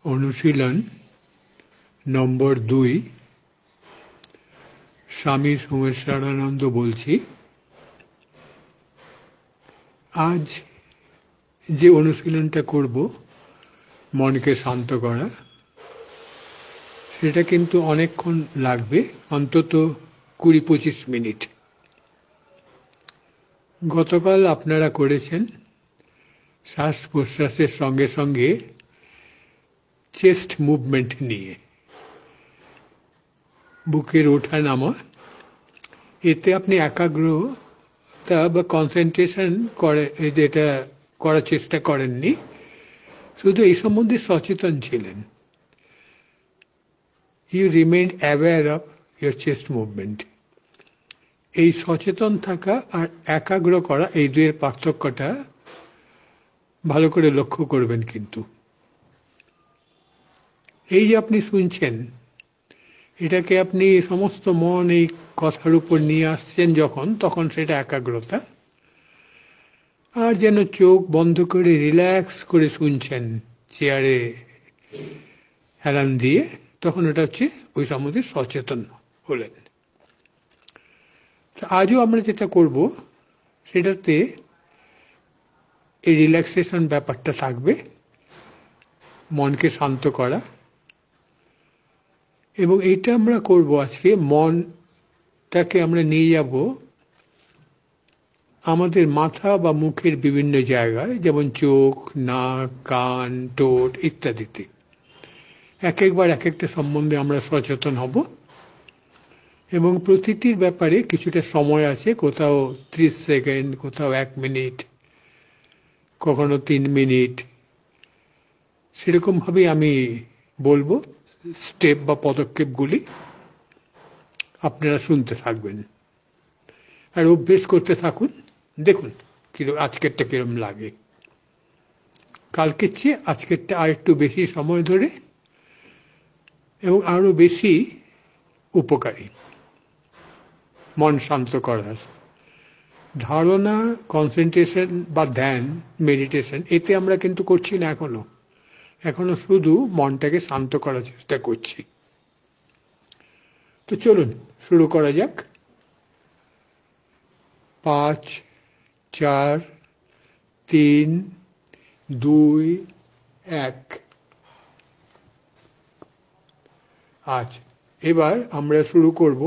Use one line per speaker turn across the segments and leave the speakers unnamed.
অনুশীলন নম্বর 2 স্বামী সোমেশ্বরানন্দ বলছি। আজ যে অনুশীলনটা করব মনকে শান্ত করা, সেটা কিন্তু অনেকক্ষণ লাগবে, অন্তত 20-25 মিনিট। গতকাল আপনারা করেছেন শ্বাস প্রশ্বাসের সঙ্গে সঙ্গে চেস্ট মুভমেন্ট নিয়ে, বুকের ওঠা নামা। এতে আপনি একাগ্রতা বা কনসেন্ট্রেশন যেটা করার চেষ্টা করেননি, শুধু এই সম্বন্ধে সচেতন ছিলেন। You remained aware of your chest movement. এই সচেতন থাকা আর একাগ্র করা, এই দুয়ের পার্থক্যটা ভালো করে লক্ষ্য করবেন। কিন্তু এই যে আপনি শুনছেন, এটাকে আপনি সমস্ত মন এই কথার উপর নিয়ে আসছেন তখন সেটা একাগ্রতা। আর যেন চোখ বন্ধ করে রিল্যাক্স করে শুনছেন চেয়ারে হেলান দিয়ে, তখন এটা হচ্ছে ওই সম্বন্ধে সচেতন হলেন। আজও আমরা যেটা করব সেটাতে এই রিল্যাক্সেশন ব্যাপারটা থাকবে, মনকে শান্ত করা। এবং এইটা আমরা করব আজকে, মনটাকে আমরা নিয়ে যাব আমাদের মাথা বা মুখের বিভিন্ন জায়গায়, যেমন চোখ, নাক, কান, ঠোঁট ইত্যাদিতে। একবার এক একটা সম্বন্ধে আমরা সচেতন হব এবং প্রতিটির ব্যাপারে কিছুটা সময় আছে, কোথাও 30 সেকেন্ড, কোথাও 1 মিনিট, কখনো 3 মিনিট। সেরকমভাবেই আমি বলবো স্টেপ বা পদক্ষেপগুলি, আপনারা শুনতে থাকবেন আর অভ্যেস করতে থাকুন। দেখুন আজকেরটা কিরম লাগে। কালকের চেয়ে আজকেরটা আর একটু বেশি সময় ধরে এবং আরো বেশি উপকারী মন শান্ত করার। ধারণা, কনসেন্ট্রেশন বা ধ্যান, মেডিটেশন, এতে আমরা কিন্তু করছি না এখনো শুধু মনটাকে শান্ত করার চেষ্টা করছি। তো চলুন শুরু করা যাক। 5, 4, 3, 2, 1। এবার আমরা শুরু করব।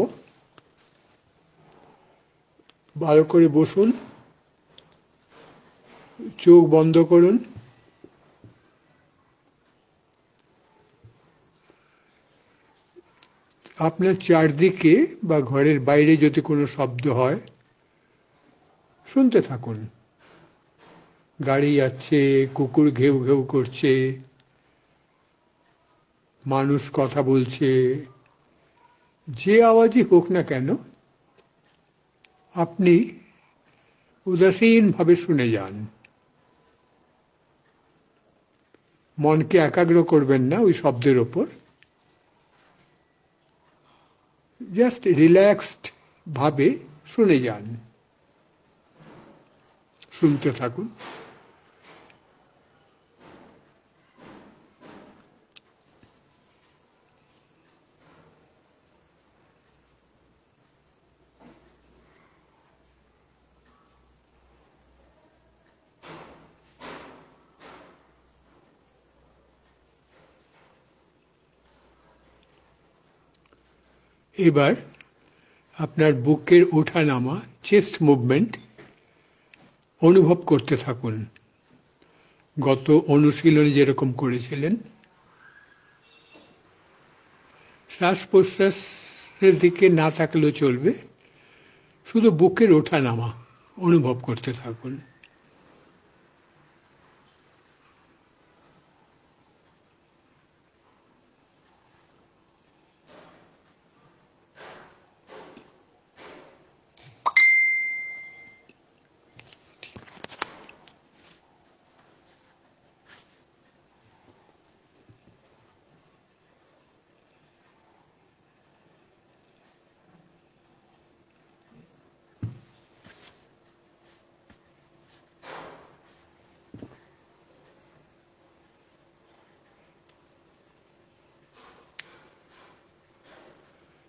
ভালো করে বসুন, চোখ বন্ধ করুন। আপনার চারদিকে বা ঘরের বাইরে যদি কোনো শব্দ হয় শুনতে থাকুন। গাড়ি যাচ্ছে, কুকুর ঘেউ ঘেউ করছে, মানুষ কথা বলছে, যে আওয়াজই হোক না কেন আপনি উদাসীনভাবে শুনে যান। মনকে একাগ্র করবেন না ওই শব্দের ওপর, জাস্ট রিল্যাক্সড ভাবে শুনে যান, শুনতে থাকুন। এবার আপনার বুকের ওঠা নামা, চেস্ট মুভমেন্ট অনুভব করতে থাকুন। গত অনুশীলনে যেরকম করেছিলেন, শ্বাস প্রশ্বাসের দিকে না তাকালেও চলবে, শুধু বুকের ওঠা নামা অনুভব করতে থাকুন।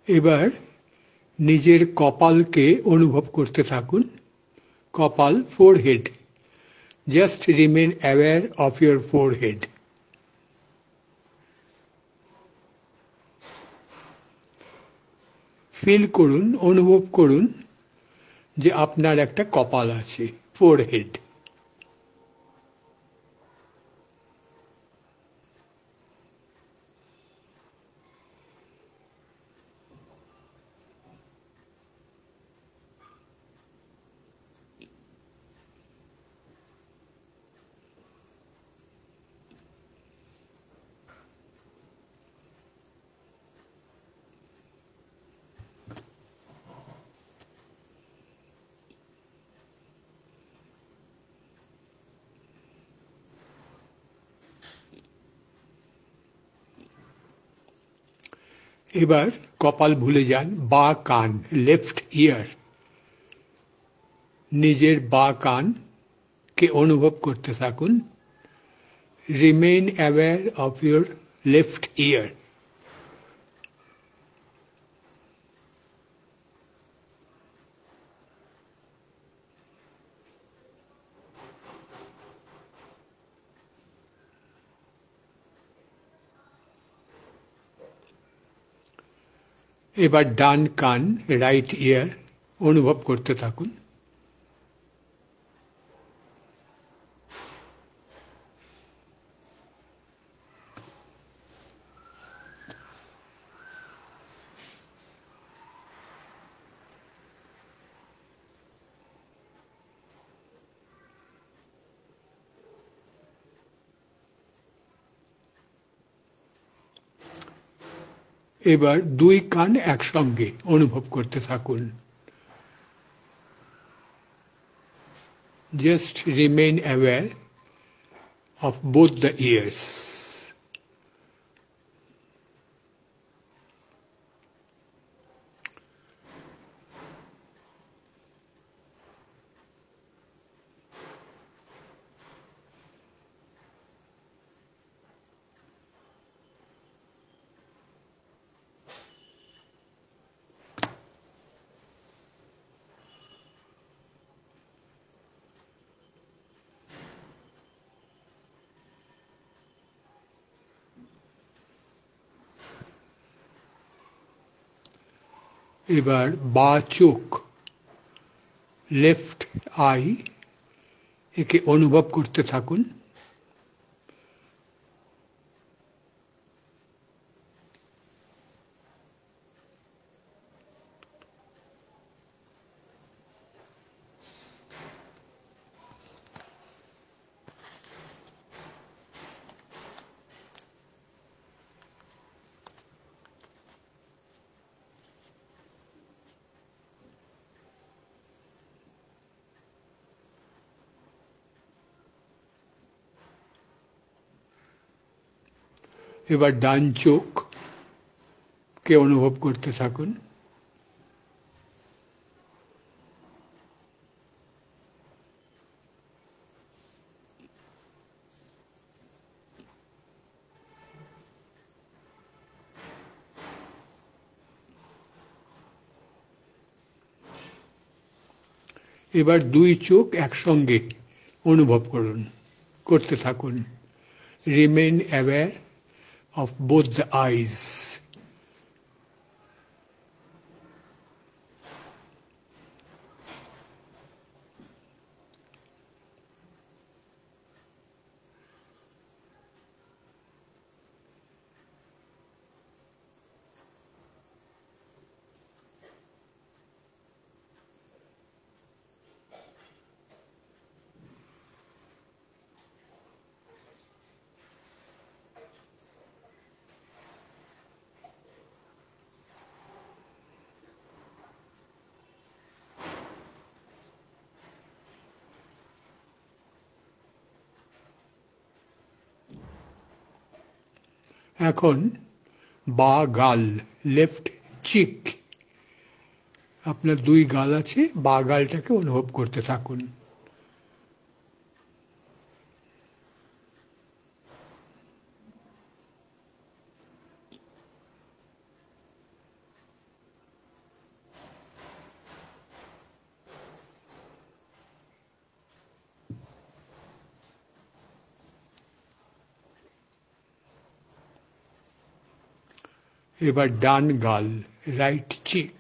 এবার নিজের কপালকে অনুভব করতে থাকুন। কপাল, forehead. Just remain aware of your forehead. Feel করুন, অনুভব করুন যে আপনার একটা কপাল আছে, ফোরহেড। এবার কপাল ভুলে যান, বা কান, লেফট ইয়ার। নিজের বা কানকে অনুভব করতে থাকুন। Remain aware of your left ear. এবার ডান কান, রাইট ইয়ার অনুভব করতে থাকুন। এবার দুই কান একসঙ্গে অনুভব করতে থাকুন। Just remain aware of both the years. এবার বা চোখ, লেফট আই, একে অনুভব করতে থাকুন। এবার ডান চোখকে অনুভব করতে থাকুন। এবার দুই চোখ একসঙ্গে অনুভব করতে থাকুন। Remain aware of both the eyes. এখন বা গাল, লেফট চিক। আপনার দুই গাল আছে, বা গালটাকে অনুভব করতে থাকুন। এবার ডান গাল, রাইট চিক।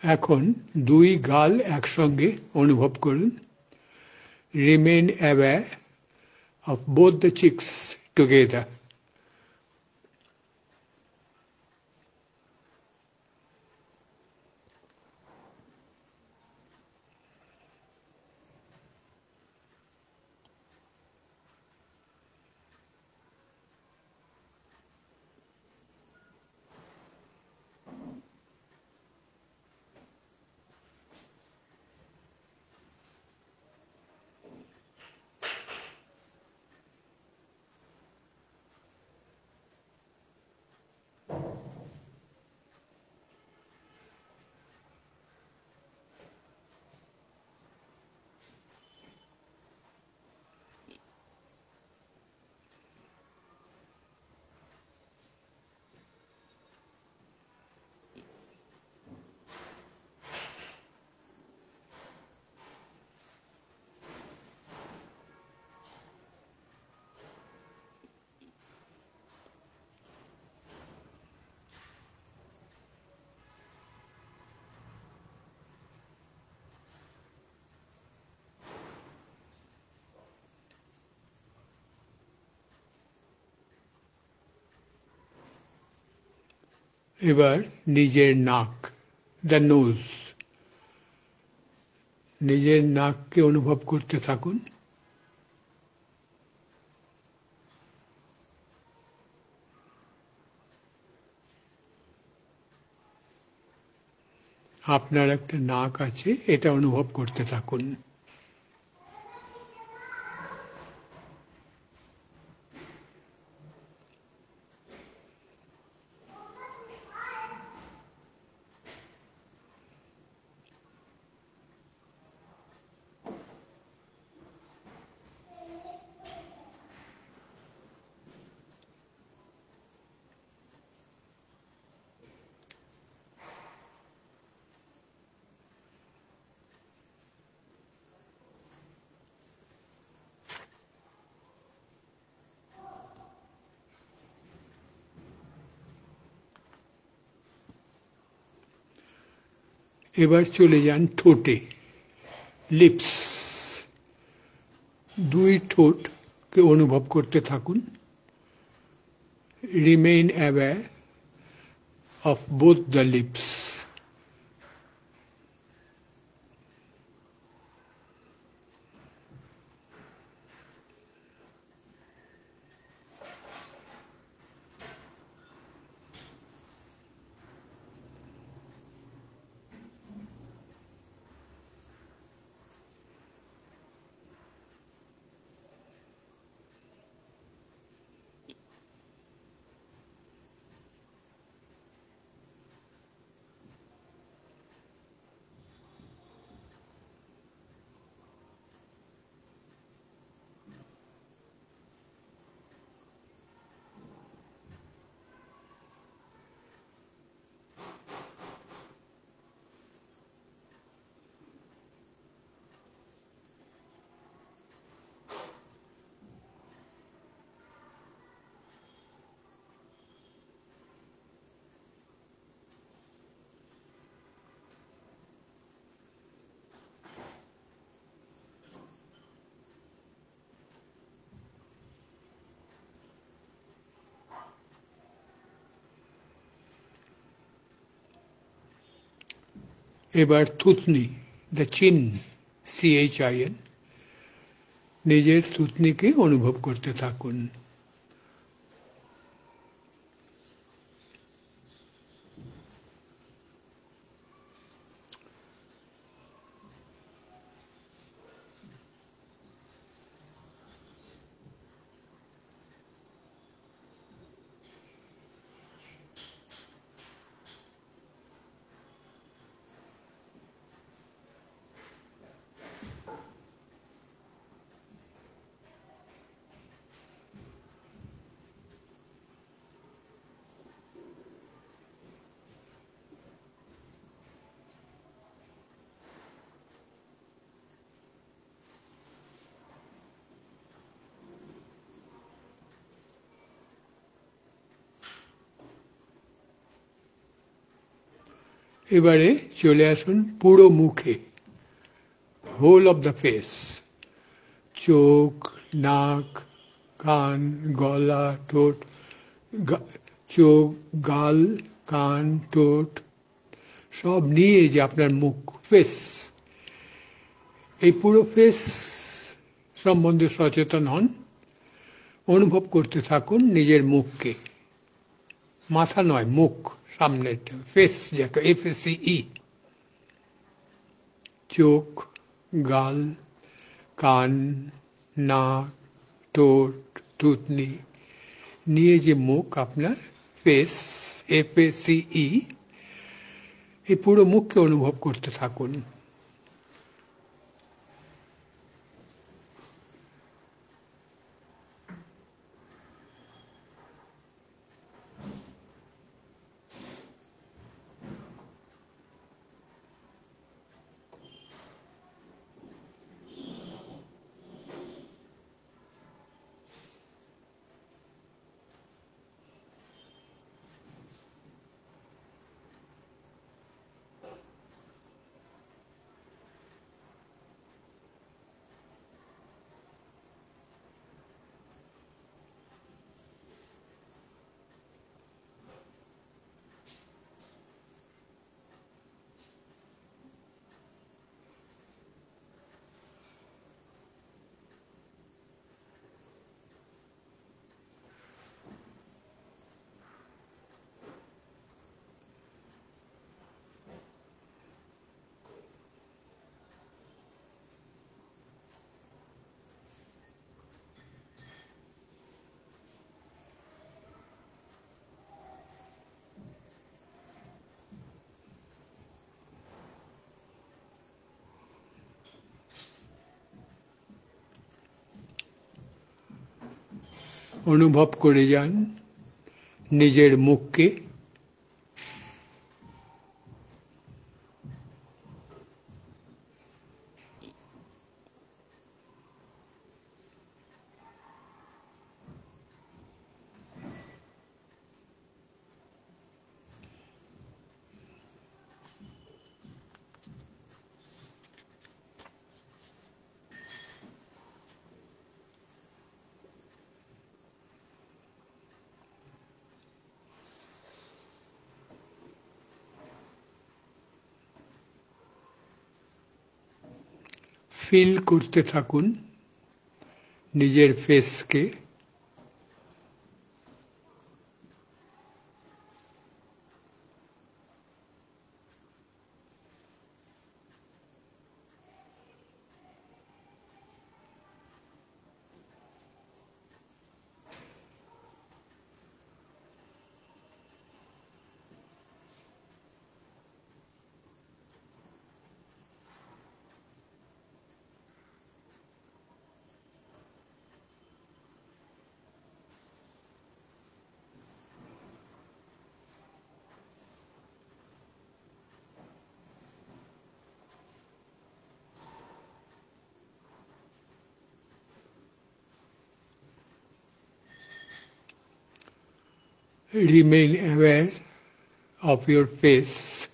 এখন দুই গাল একসঙ্গে অনুভব করুন। Remain aware of both the Cheeks together. এবার নিজের নাক, দ্য নোজ। নিজের নাককে অনুভব করতে থাকুন। আপনার একটা নাক আছে, এটা অনুভব করতে থাকুন। এবার চলে যান ঠোঁটে, লিপস। দুই ঠোঁটকে অনুভব করতে থাকুন। Remain aware of both the lips. এবার থুতনি, দ্য চিন, CHIN। নিজের থুতনিকে অনুভব করতে থাকুন। এবারে চলে আসুন পুরো মুখে, হোল অফ দ্য ফেস, চোখ, নাক, কান, গলা, ঠোঁট, চোখ, গাল, কান, ঠোঁট সব নিয়ে যে আপনার মুখ, ফেস, এই পুরো ফেস সম্বন্ধে সচেতন হন, অনুভব করতে থাকুন নিজের মুখকে, মাথা নয় মুখ, সামনেটা ফেস, যেটা FACE, চোখ, গাল, কান, নাক, ঠোঁট, থুতনি নিয়ে যে মুখ আপনার ফেস, FACE, এই পুরো মুখকে অনুভব করতে থাকুন। অনুভব করে যান নিজের মুখকে, ফিল করতে থাকুন নিজের ফেসকে, remain aware of your face.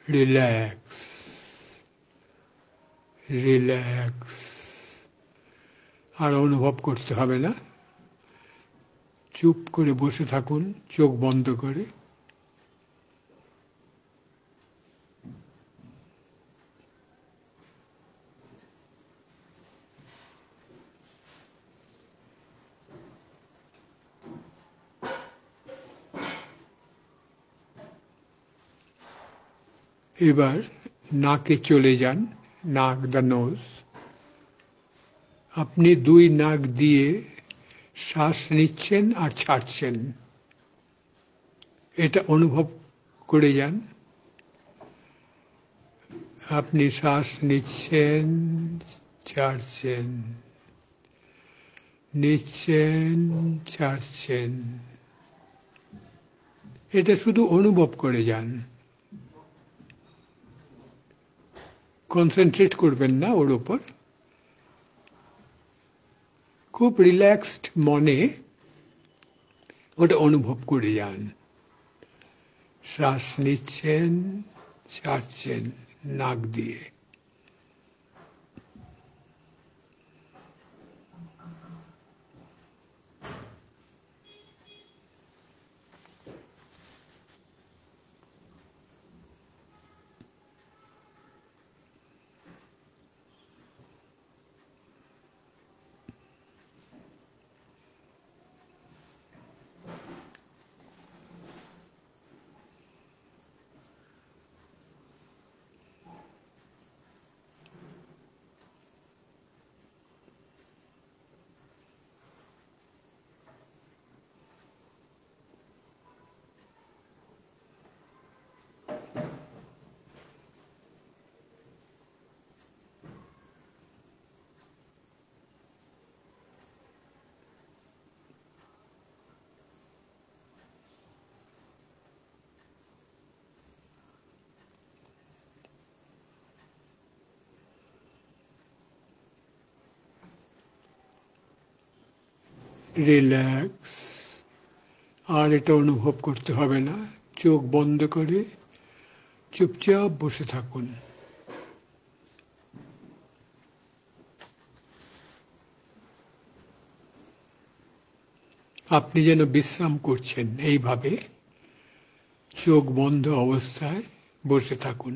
Relax, relax, আর অনুভব করতে হবে না, চুপ করে বসে থাকুন চোখ বন্ধ করে। এবার নাকে চলে যান, নাক, দ্য নোজ। আপনি দুই নাক দিয়ে শ্বাস নিচ্ছেন আর ছাড়ছেন, এটা অনুভব করে যান। আপনি শ্বাস নিচ্ছেন, ছাড়ছেন, নিচ্ছেন, ছাড়ছেন, এটা শুধু অনুভব করে যান। কনসেন্ট্রেট করবেন না ওর উপর। খুব রিল্যাক্সড মনে ওটা অনুভব করে যান। শ্বাস নিচ্ছেন, ছাড়ছেন নাক দিয়ে। রিল্যাক্স। আর এটা অনুভব করতে হবে না। চোখ বন্ধ করে চুপচাপ বসে থাকুন। আপনি যেন বিশ্রাম করছেন, এইভাবে চোখ বন্ধ অবস্থায় বসে থাকুন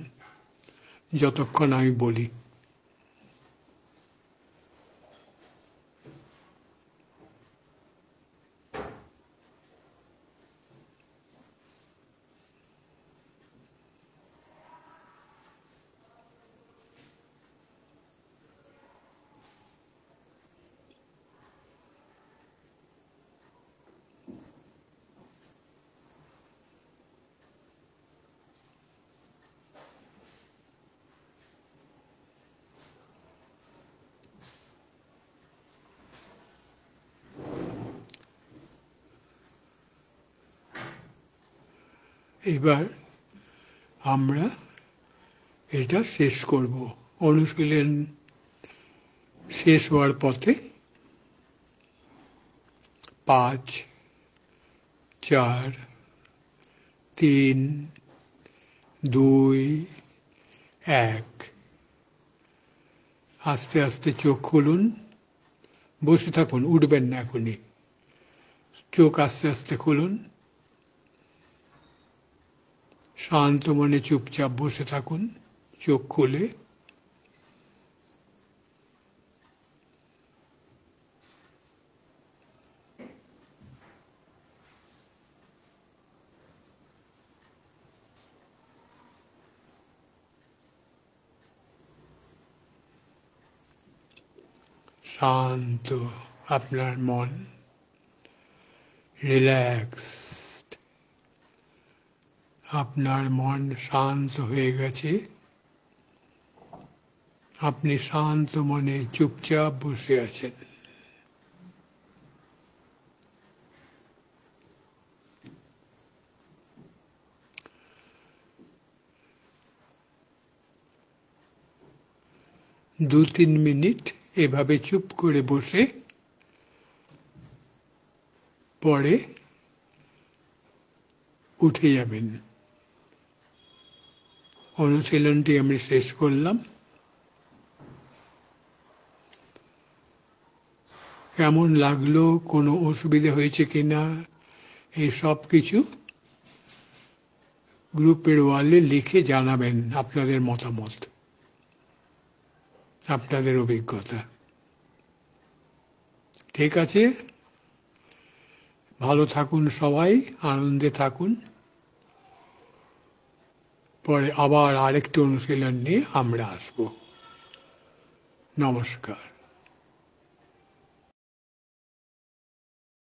যতক্ষণ আমি বলি। এবার আমরা এটা শেষ করব। অনুশীলন শেষ হওয়ার পথে 5, 4, 3, 2, 1। আস্তে আস্তে চোখ খুলুন, বসে থাকুন, উঠবেন না এখনই। চোখ আস্তে আস্তে খুলুন, শান্ত মনে চুপচাপ বসে থাকুন চোখ খুলে। শান্ত আপনার মন, রিল্যাক্সড। আপনার মন শান্ত হয়ে গেছে। আপনি শান্ত মনে চুপচাপ বসে আছেন। দু 3 মিনিট এভাবে চুপ করে বসে পরে উঠে যাবেন। অনুশীলনটি আমি শেষ করলাম। কেমন লাগলো, কোনো অসুবিধা হয়েছে কিনা, এই সব কিছু গ্রুপের ওয়ালে লিখে জানাবেন আপনাদের মতামত, আপনাদের অভিজ্ঞতা। ঠিক আছে, ভালো থাকুন সবাই, আনন্দে থাকুন। পরে আবার আরেকটি অনুশীলন নিয়ে আমরা আসবো। নমস্কার।